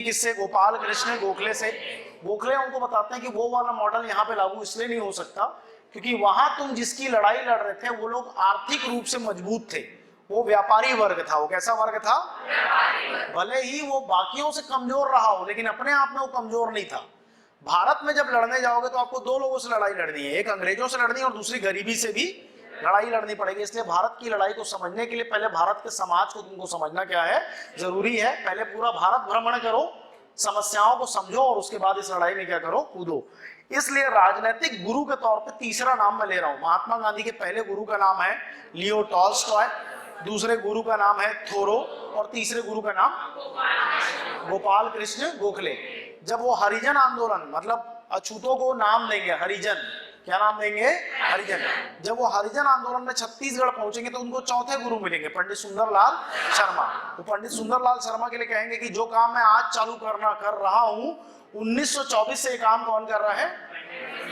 किससे? गोपाल कृष्ण गोखले से। गोखले उनको बताते हैं कि वो वाला मॉडल यहाँ पे लागू इसलिए नहीं हो सकता क्योंकि वहां तुम जिसकी लड़ाई लड़ रहे थे वो लोग आर्थिक रूप से मजबूत थे, वो व्यापारी वर्ग था। वो कैसा वर्ग था? भले ही वो बाकियों से कमजोर रहा हो लेकिन अपने आप में वो कमजोर नहीं था। भारत में जब लड़ने जाओगे तो आपको दो लोगों से लड़ाई लड़नी है, एक अंग्रेजों से लड़नी है और दूसरी गरीबी से भी लड़ाई लड़नी पड़ेगी। इसलिए भारत की लड़ाई को समझने के लिए पहले भारत के समाज को तुमको समझना क्या है, जरूरी है। पहले पूरा भारत भ्रमण करो, समस्याओं को समझो और उसके बाद इस लड़ाई में क्या करो, कूदो। इसलिए राजनीतिक गुरु के तौर पे तीसरा नाम मैं ले रहा हूं। महात्मा गांधी के पहले गुरु का नाम है लियो टॉल्स्टॉय, दूसरे गुरु का नाम है थोरो और तीसरे गुरु का नाम गोपाल कृष्ण गोखले। जब वो हरिजन आंदोलन, मतलब अछूतों को नाम देंगे हरिजन, क्या नाम देंगे? हरिजन। जब वो हरिजन आंदोलन में छत्तीसगढ़ पहुंचेंगे तो उनको चौथे गुरु मिलेंगे, पंडित सुंदरलाल शर्मा। तो पंडित सुंदरलाल शर्मा के लिए कहेंगे कि जो काम मैं आज चालू कर रहा हूं 1924 से ये काम कौन कर रहा है?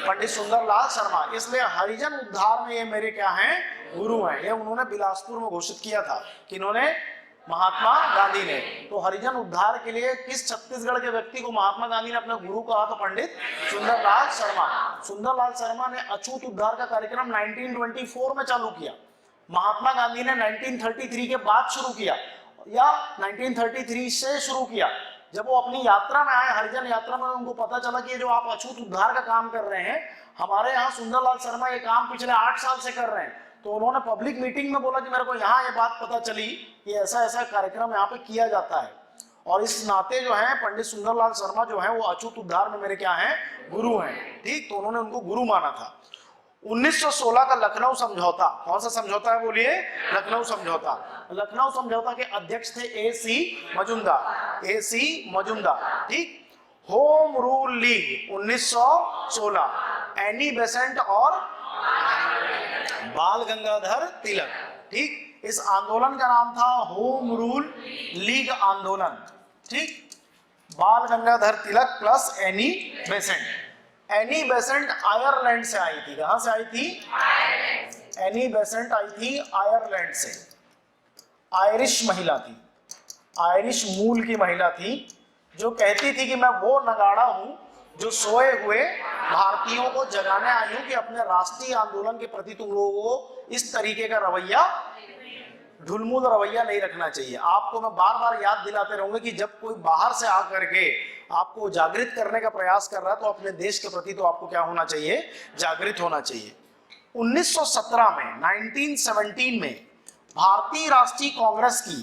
पंडित सुंदरलाल शर्मा। इसलिए हरिजन उद्धार में ये मेरे क्या हैं? गुरु हैं। ये उन्होंने बिलासपुर में घोषित किया था। किन्होंने? महात्मा गांधी ने। तो हरिजन उद्धार के लिए किस छत्तीसगढ़ के व्यक्ति को महात्मा गांधी ने अपना गुरु कहा? तो पंडित सुंदरलाल शर्मा। सुंदरलाल शर्मा ने अछूत उद्धार का कार्यक्रम 1924 में चालू किया। महात्मा गांधी ने 1933 के बाद शुरू किया या 1933 से शुरू किया। जब वो अपनी यात्रा में आए, हरिजन यात्रा में, उनको पता चला कि जो आप अछूत उद्धार का काम कर रहे हैं, हमारे यहाँ सुंदरलाल शर्मा ये काम पिछले 8 साल से कर रहे हैं। तो उन्होंने पब्लिक मीटिंग में बोला कि मेरे को यहाँ ये बात पता चली कि ऐसा ऐसा कार्यक्रम यहाँ पे किया जाता है और इस नाते जो है पंडित सुंदरलाल शर्मा जो है वो अछूत उद्धार में मेरे क्या हैं? गुरु हैं। ठीक, तो उन्होंने उनको गुरु माना था। 1916 का लखनऊ समझौता, कौन सा समझौता है बोलिए? लखनऊ समझौता। लखनऊ समझौता के अध्यक्ष थे AC मजुमदार। AC मजुमदार। ठीक। Home rule league 1916, Annie Besant और बाल गंगाधर तिलक। ठीक, इस आंदोलन का नाम था होम रूल लीग आंदोलन। ठीक, Bal Gangadhar Tilak plus Annie Besant. Annie Besant Ireland से आई थी। कहां से आई थी? एनी बेसेंट आई थी आयरलैंड से। आयरिश महिला थी, आयरिश मूल की महिला थी, जो कहती थी कि मैं वो नगाड़ा हूं जो सोए हुए भारतीयों को जगाने आई हूं कि अपने राष्ट्रीय आंदोलन के प्रति तुम लोगों को इस तरीके का रवैया, ढुलमुल रवैया नहीं रखना चाहिए। आपको मैं बार बार याद दिलाते रहूंगा कि जब कोई बाहर से आकर के आपको जागृत करने का प्रयास कर रहा है तो अपने देश के प्रति तो आपको क्या होना चाहिए? जागृत होना चाहिए। 1917 में, 1917 में भारतीय राष्ट्रीय कांग्रेस की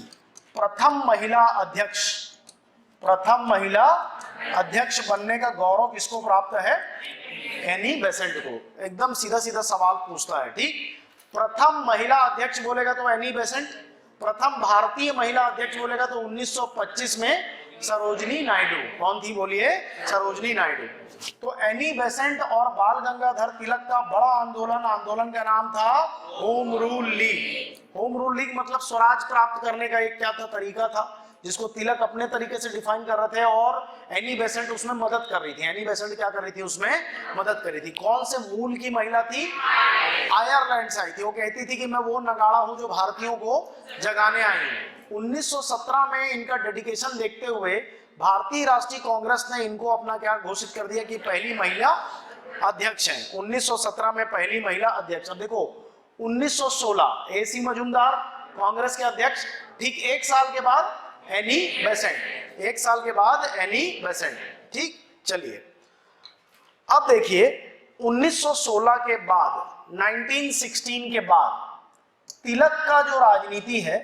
प्रथम महिला अध्यक्ष बनने का गौरव किसको प्राप्त है? एनी बेसेंट को। एकदम सीधा सीधा सवाल पूछता है। ठीक, प्रथम महिला अध्यक्ष बोलेगा तो एनी बेसेंट, प्रथम भारतीय महिला अध्यक्ष बोलेगा तो 1925 में सरोजनी नायडू। कौन थी बोलिए? सरोजनी नायडू। तो एनी बेसेंट और बाल गंगाधर तिलक का बड़ा आंदोलन का नाम था home rule league. Home rule league मतलब स्वराज प्राप्त करने का एक क्या था? तरीका था, जिसको तिलक अपने तरीके से डिफाइन कर रहे थे और एनी बेसेंट उसमें मदद कर रही थी। एनी बेसेंट क्या कर रही थी? उसमें मदद कर रही थी। कौन से मूल की महिला थी? आयरलैंड से आई थी। वो कहती थी कि मैं वो नगाड़ा हूं जो भारतीयों को जगाने आई हूं। 1917 में इनका डेडिकेशन देखते हुए भारतीय राष्ट्रीय कांग्रेस ने इनको अपना क्या घोषित कर दिया कि पहली महिला अध्यक्ष है। 1917 में पहली महिला अध्यक्ष। अब देखो 1916 AC मजुमदार कांग्रेस के अध्यक्ष। ठीक, एक साल के बाद एनी बेसेंट, एक साल के बाद एनी बेसेंट। ठीक, चलिए अब देखिए 1916 के बाद, 1916 के बाद तिलक का जो राजनीति है